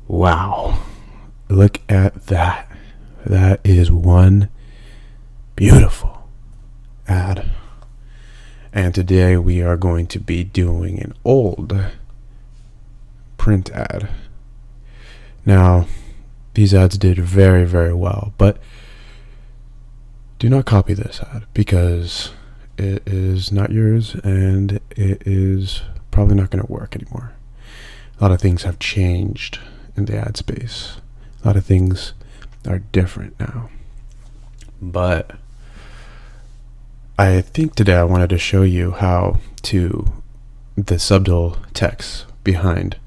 Wow. Look at that. That is one beautiful ad. And today we are going to be doing an old print ad. Now, these ads did very, very well, but do not copy this ad because it is not yours and it is probably not going to work anymore. A lot of things have changed in the ad space. A lot of things are different now. But I think today I wanted to show you how to the subtle text behind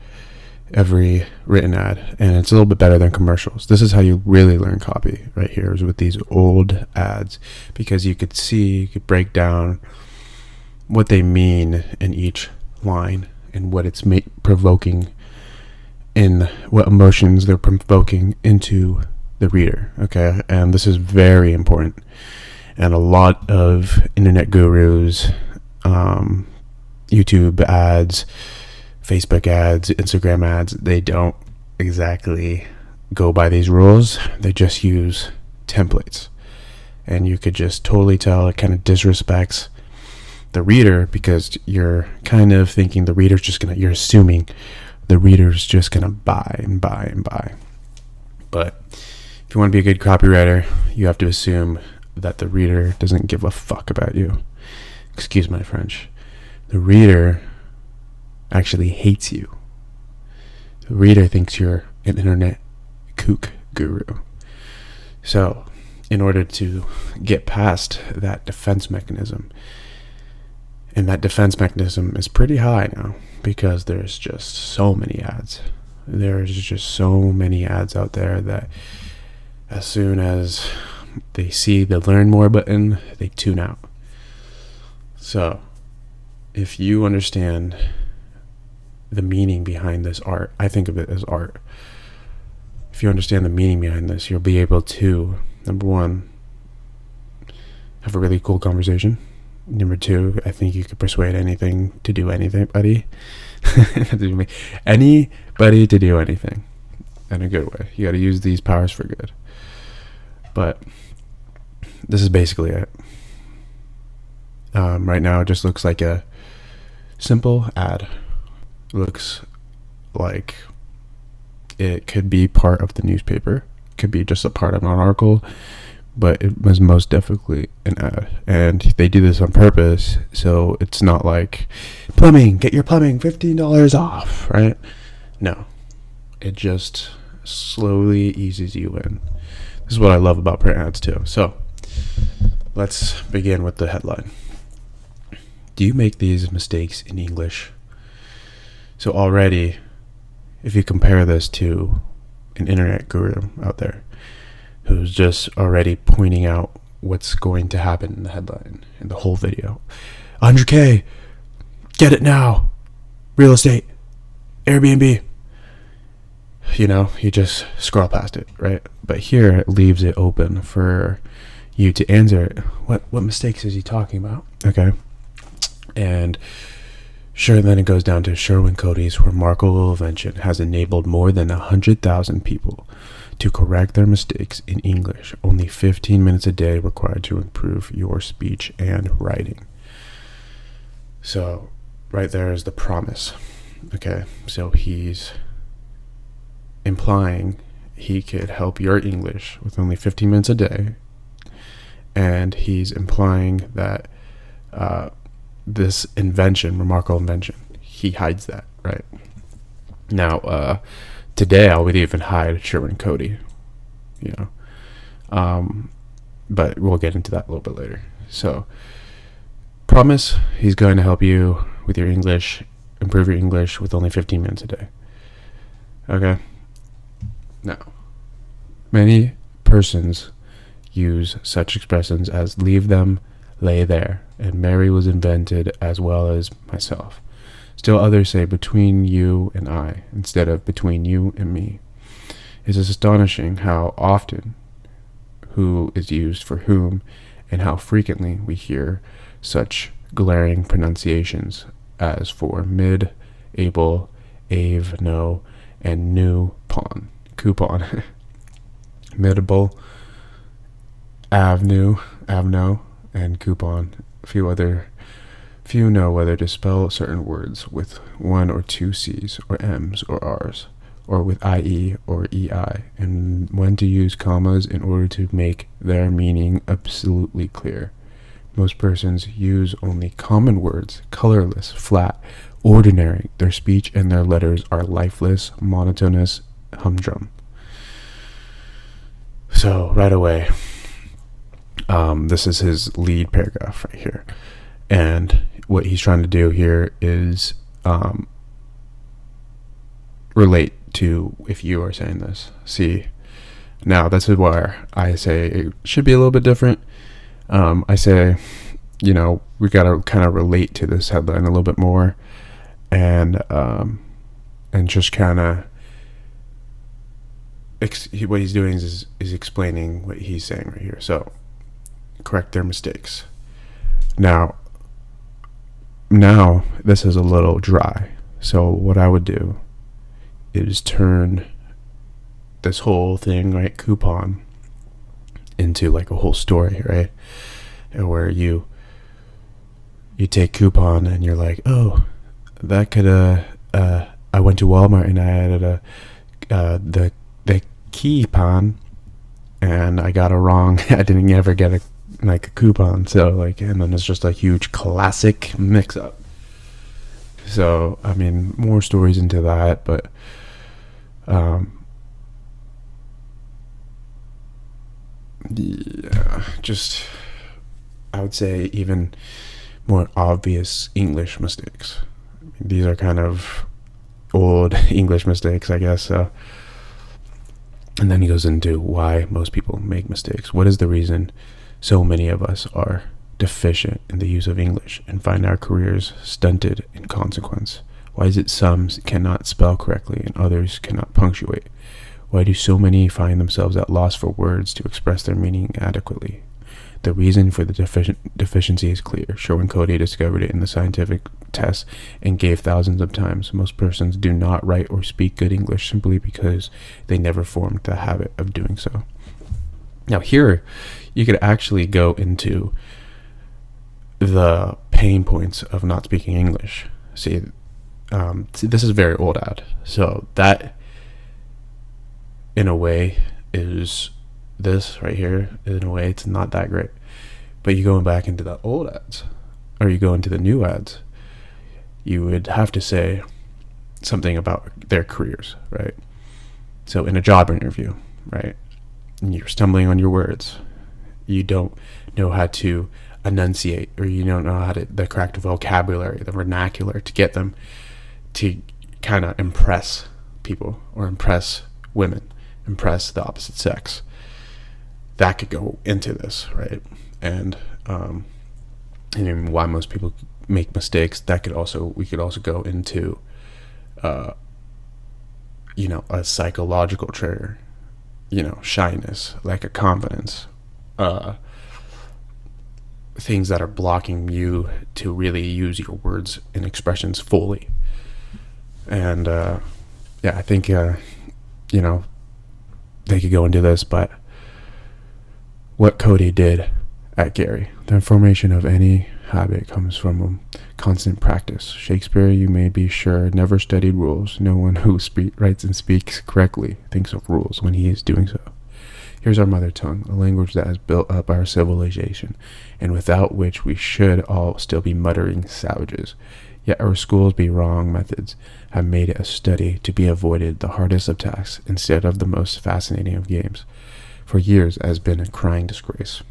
every written ad, and it's a little bit better than commercials. This is how you really learn copy right here, is with these old ads, because you could break down what they mean in each line and what it's provoking, in what emotions they're provoking into the reader. Okay, and this is very important. And a lot of internet gurus, YouTube ads, Facebook ads, Instagram ads, they don't exactly go by these rules. They just use templates. And you could just totally tell it kind of disrespects the reader, because you're kind of thinking you're assuming the reader's just gonna buy and buy and buy. But if you want to be a good copywriter, you have to assume that the reader doesn't give a fuck about you. Excuse my French. The reader actually hates you. The reader thinks you're an internet kook guru. So, in order to get past that defense mechanism, and that defense mechanism is pretty high now because there's just so many ads. There's just so many ads out there that as soon as they see the learn more button, they tune out. So, if you understand the meaning behind this art, I think of it as art. If you understand the meaning behind this, you'll be able to, number one, have a really cool conversation. Number two, I think you could persuade anything to do anything, buddy. Anybody to do anything in a good way. You got to use these powers for good. But this is basically it. Right now, it just looks like a simple ad. Looks like it could be part of the newspaper. It could be just a part of an article, but it was most definitely an ad. And they do this on purpose, so it's not like plumbing, get your plumbing $15 off, right? No. It just slowly eases you in. This is what I love about print ads too. So, let's begin with the headline. Do you make these mistakes in English? So already, if you compare this to an internet guru out there who's just already pointing out what's going to happen in the headline, in the whole video. 100K, get it now, real estate, Airbnb. You just scroll past it, right? But here it leaves it open for you to answer it. What mistakes is he talking about? Okay. And sure, then it goes down to Sherwin Cody's remarkable invention has enabled more than 100,000 people to correct their mistakes in English. Only 15 minutes a day required to improve your speech and writing. So, right there is the promise. Okay, so he's implying he could help your English with only 15 minutes a day. And he's implying that this invention, remarkable invention, he hides that, right? Now, today I would even hide Sherwin Cody, but we'll get into that a little bit later. So, promise he's going to help you with your English, improve your English with only 15 minutes a day. Okay? Now, many persons use such expressions as leave them, lay there, and Mary was invented as well as myself. Still others say between you and I instead of between you and me. It is astonishing how often who is used for whom and how frequently we hear such glaring pronunciations as for mid, able, ave, no, and new coupon, Middable, Avenue, and coupon. Few know whether to spell certain words with one or two C's or M's or R's, or with IE or EI, and when to use commas in order to make their meaning absolutely clear. Most persons use only common words, colorless, flat, ordinary. Their speech and their letters are lifeless, monotonous, humdrum. So right away, this is his lead paragraph right here. And what he's trying to do here is relate to if you are saying this. See, now this is where I say it should be a little bit different. I say, we got to kind of relate to this headline a little bit more, and just kind of what he's doing is explaining what he's saying right here. So correct their mistakes. Now this is a little dry. So what I would do is turn this whole thing, right, coupon, into like a whole story, right? And where you take coupon and you're like, oh, that could I went to Walmart and I added the coupon and I got it wrong. I didn't ever get a coupon. So and then it's just a huge classic mix up. So I mean, more stories into that, but just I would say even more obvious English mistakes. I mean, these are kind of old English mistakes, I guess. And then he goes into why most people make mistakes. What is the reason so many of us are deficient in the use of English and find our careers stunted in consequence? Why is it some cannot spell correctly and others cannot punctuate? Why do so many find themselves at loss for words to express their meaning adequately? The reason for the deficiency is clear. Sherwin Cody discovered it in the scientific test and gave thousands of times. Most persons do not write or speak good English simply because they never formed the habit of doing so. Now here, you could actually go into the pain points of not speaking English. See, this is a very old ad. So that, in a way, is this right here. In a way, it's not that great. But you going back into the old ads, or you go into the new ads, you would have to say something about their careers, right? So in a job interview, right, and you're stumbling on your words, you don't know how to enunciate, or you don't know how to the correct vocabulary, the vernacular to get them to kind of impress people or impress women, impress the opposite sex. That could go into this, right? And why most people make mistakes. We could also go into a psychological trigger, shyness, lack of confidence, things that are blocking you to really use your words and expressions fully. And I think they could go into this, but what Cody did at Gary. The formation of any habit comes from constant practice. Shakespeare, you may be sure, never studied rules. No one who writes and speaks correctly thinks of rules when he is doing so. Here's our mother tongue, a language that has built up our civilization, and without which we should all still be muttering savages. Yet our schools be wrong methods have made it a study to be avoided, the hardest of tasks, instead of the most fascinating of games. For years has been a crying disgrace.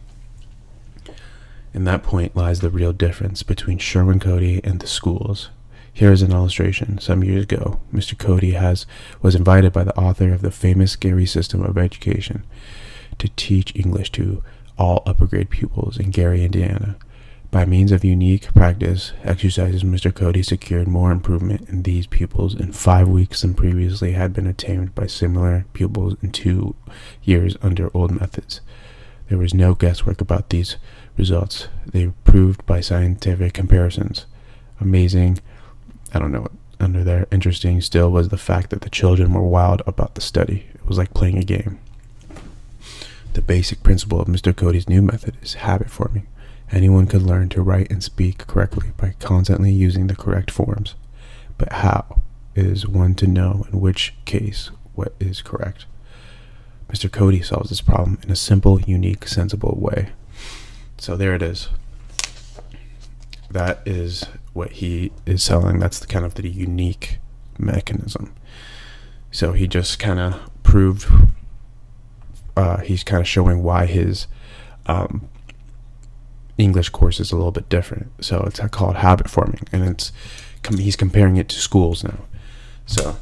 In that point lies the real difference between Sherwin Cody and the schools. Here is an illustration. Some years ago, Mr. Cody was invited by the author of the famous Gary system of education to teach English to all upper grade pupils in Gary, Indiana. By means of unique practice exercises, Mr. Cody secured more improvement in these pupils in 5 weeks than previously had been attained by similar pupils in 2 years under old methods. There was no guesswork about these results. They proved by scientific comparisons. Amazing. I don't know what under there, interesting still, was the fact that the children were wild about the study. It was like playing a game. The basic principle of Mr. Cody's new method is habit forming. Anyone could learn to write and speak correctly by constantly using the correct forms. But how is one to know in which case what is correct? Mr. Cody solves this problem in a simple, unique, sensible way. So there it is. That is what he is selling. That's the kind of the unique mechanism. So he just kind of proved, he's kind of showing why his English course is a little bit different. So it's called habit forming, and he's comparing it to schools now. So,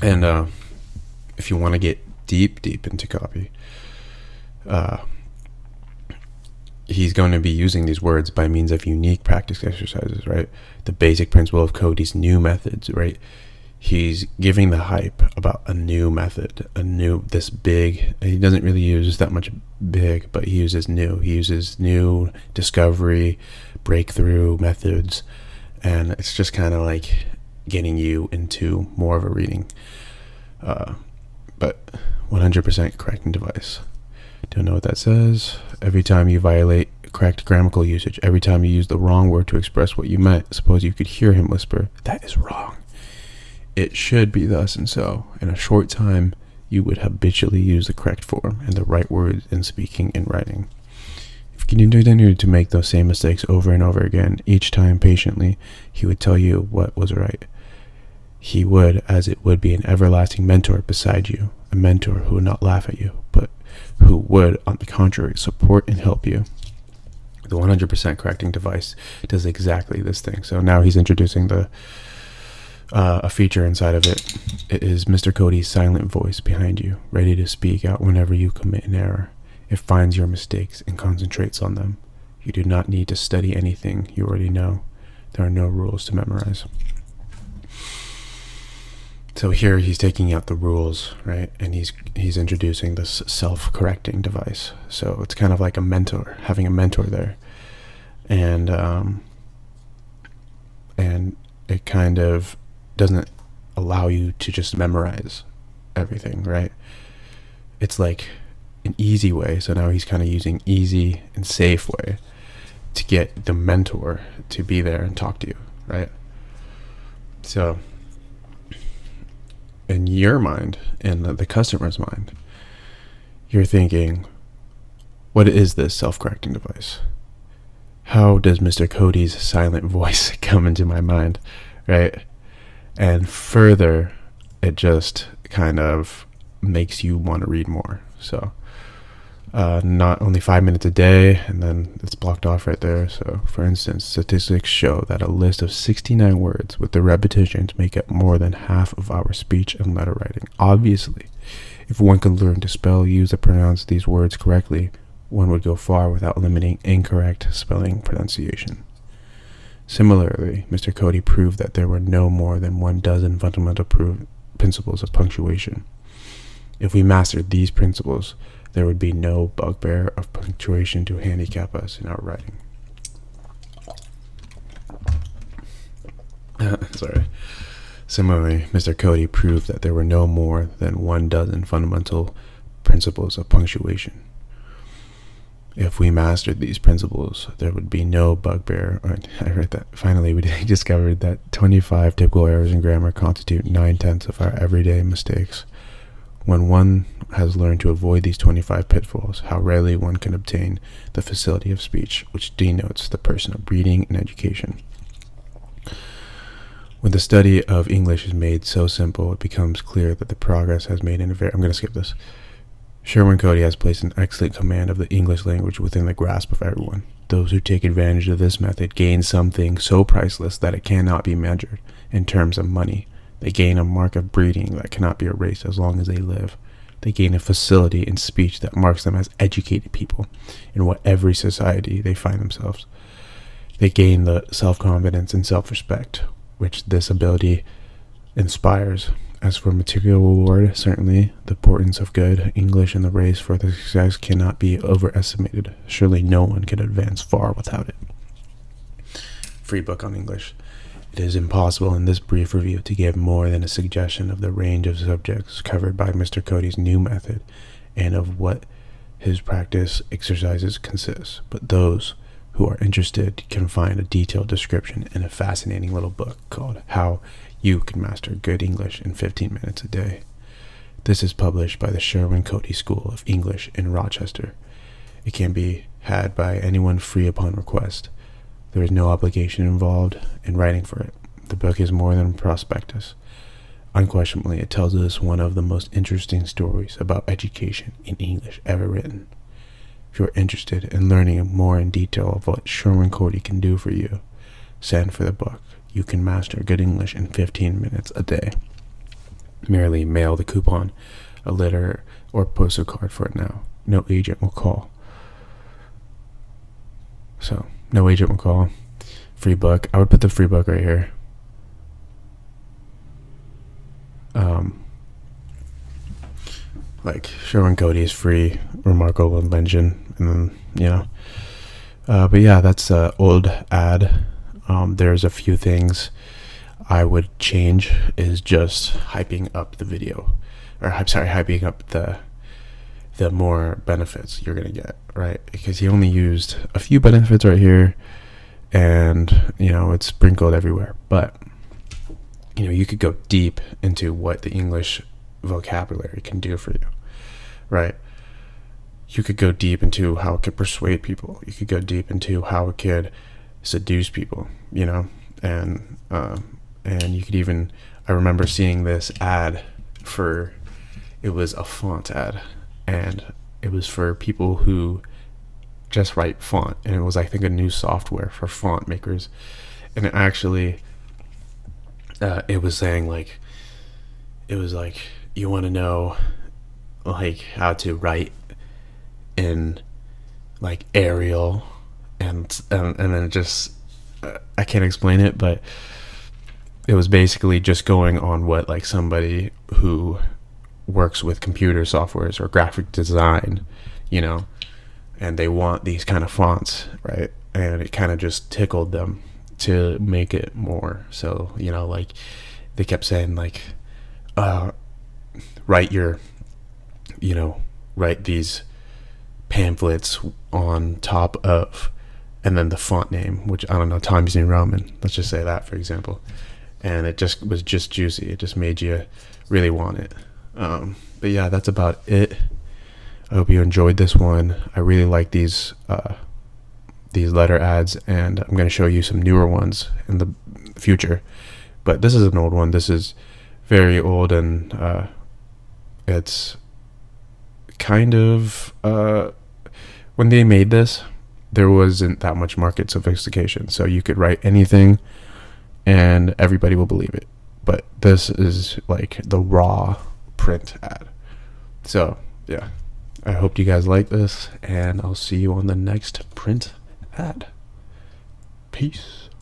and if you want to get deep into copy, he's going to be using these words by means of unique practice exercises, right? The basic principle of Cody's new methods, right? He's giving the hype about a new method, this big. He doesn't really use that much big, but he uses new. He uses new discovery, breakthrough methods, and it's just kind of like getting you into more of a reading. But 100% correcting device. Don't know what that says. Every time you violate correct grammatical usage, every time you use the wrong word to express what you meant, suppose you could hear him whisper, "That is wrong. It should be thus and so." In a short time, you would habitually use the correct form and the right words in speaking and writing. If you continued to make those same mistakes over and over again, each time patiently, he would tell you what was right. He would, as it would be an everlasting mentor beside you, a mentor who would not laugh at you, but who would, on the contrary, support and help you. The 100% correcting device does exactly this thing. So now he's introducing a feature inside of it. It is Mr. Cody's silent voice behind you, ready to speak out whenever you commit an error. It finds your mistakes and concentrates on them. You do not need to study anything you already know. There are no rules to memorize. So here he's taking out the rules, right? And he's introducing this self-correcting device. So it's kind of like a mentor, having a mentor there. And it kind of doesn't allow you to just memorize everything, right? It's like an easy way. So now he's kind of using easy and safe way to get the mentor to be there and talk to you, right? So in your mind, in the customer's mind, you're thinking, what is this self-correcting device? How does Mr. Cody's silent voice come into my mind, right? And further, it just kind of makes you want to read more. So not only 5 minutes a day, and then it's blocked off right there. So for instance, statistics show that a list of 69 words with the repetitions make up more than half of our speech and letter writing. Obviously, if one could learn to spell, use, and pronounce these words correctly, one would go far without limiting incorrect spelling pronunciation. Similarly, Mr. Cody proved that there were no more than 12 fundamental principles of punctuation. If we mastered these principles, there would be no bugbear of punctuation to handicap us in our writing. Sorry. Similarly, Mr. Cody proved that there were no more than 12 fundamental principles of punctuation. If we mastered these principles, there would be no bugbear. I read that. Finally, we discovered that 25 typical errors in grammar constitute 9/10 of our everyday mistakes. When one has learned to avoid these 25 pitfalls, how rarely one can obtain the facility of speech, which denotes the person of breeding and education. When the study of English is made so simple, it becomes clear that the progress has made in a very... I'm going to skip this. Sherwin Cody has placed an excellent command of the English language within the grasp of everyone. Those who take advantage of this method gain something so priceless that it cannot be measured in terms of money. They gain a mark of breeding that cannot be erased as long as they live. They gain a facility in speech that marks them as educated people in whatever society they find themselves. They gain the self-confidence and self-respect which this ability inspires. As for material reward, certainly the importance of good English in the race for the success cannot be overestimated. Surely no one can advance far without it. free book on English. It is impossible in this brief review to give more than a suggestion of the range of subjects covered by Mr. Cody's new method and of what his practice exercises consist, but those who are interested can find a detailed description in a fascinating little book called How You Can Master Good English in 15 Minutes a Day. This is published by the Sherwin Cody School of English in Rochester. It can be had by anyone free upon request. There is no obligation involved in writing for it. The book is more than a prospectus. Unquestionably, it tells us one of the most interesting stories about education in English ever written. If you are interested in learning more in detail of what Sherwin Cody can do for you, send for the book. You Can Master Good English in 15 Minutes a Day. Merely mail the coupon, a letter, or post a card for it now. No agent will call. So, no agent will call. Free book. I would put the free book right here. Like Sherwin Cody is free, remarkable invention, and then but yeah, that's an old ad. There's a few things I would change. Is just hyping up the video, hyping up the more benefits you're gonna get, right? Because he only used a few benefits right here, and it's sprinkled everywhere. But you could go deep into what the English vocabulary can do for you, right? You could go deep into how it could persuade people. You could go deep into how it could seduce people, and you could even, I remember seeing this ad it was a font ad, and it was for people who just write font, and it was, I think, a new software for font makers. And it actually it was saying you want to know how to write in Arial, and then it just I can't explain it, but it was basically just going on what somebody who works with computer softwares or graphic design, and they want these kind of fonts, right? And it kind of just tickled them to make it more. So they kept saying write these pamphlets on top of, and then the font name, which I don't know, Times New Roman, let's just say that, for example. And it just was just juicy. It just made you really want it. But yeah, that's about it. I hope you enjoyed this one. I really like these letter ads, and I'm going to show you some newer ones in the future. But this is an old one. This is very old, and it's kind of when they made this, there wasn't that much market sophistication, so you could write anything and everybody will believe it. But this is the raw print ad. So yeah, I hope you guys like this, and I'll see you on the next print ad. Peace.